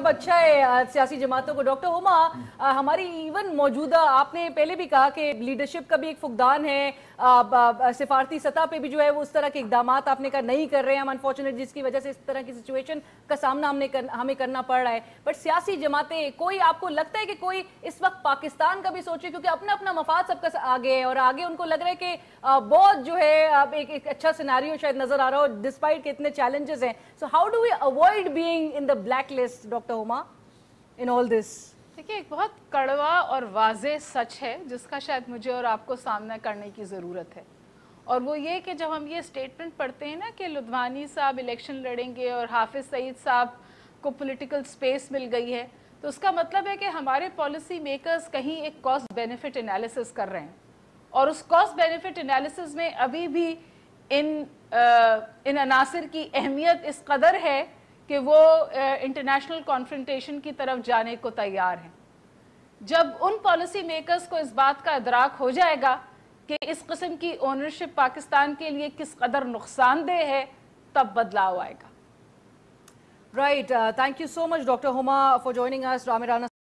अच्छा है सियासी जमातों को। डॉक्टर हुमा, हमारी इवन मौजूदा, आपने पहले भी कहा कि लीडरशिप का भी एक फुकदान है, सिफारती सतह पे भी जो है वो उस तरह के इकदामात आपने कहा नहीं कर रहे हैं हम, अनफॉर्चुनेट, जिसकी वजह से इस तरह की सिचुएशन का सामना हमें करना पड़ रहा है। बट सियासी जमातें, कोई आपको लगता है कि कोई इस वक्त पाकिस्तान का भी सोचे, क्योंकि अपना अपना मफाद सबका आगे है और आगे उनको लग रहा है कि बहुत जो है एक अच्छा सिनेरियो शायद नजर आ रहा हो डिस्पाइट के इतने चैलेंजेस हैं। So how do we avoid being in the black list doctor Huma in all this? देखिए, एक बहुत कड़वा और वाज़ेह सच है जिसका शायद मुझे और आपको सामना करने की ज़रूरत है, और वो ये कि जब हम ये स्टेटमेंट पढ़ते हैं ना कि लुधवानी साहब इलेक्शन लड़ेंगे और हाफिज़ सईद साहब को पॉलिटिकल स्पेस मिल गई है, तो उसका मतलब है कि हमारे पॉलिसी मेकर्स कहीं एक कॉस्ट बेनिफिट एनालिसिस कर रहे हैं, और उस कॉस्ट बेनिफिट एनालिसिस में अभी भी इन अनासिर की अहमियत इस कदर है कि वो इंटरनेशनल कॉन्फ्रंटेशन की तरफ जाने को तैयार हैं। जब उन पॉलिसी मेकर्स को इस बात का इदराक हो जाएगा कि इस किस्म की ओनरशिप पाकिस्तान के लिए किस कदर नुकसानदेह है, तब बदलाव आएगा। Right, thank you so much doctor Huma for joining us. रामेराना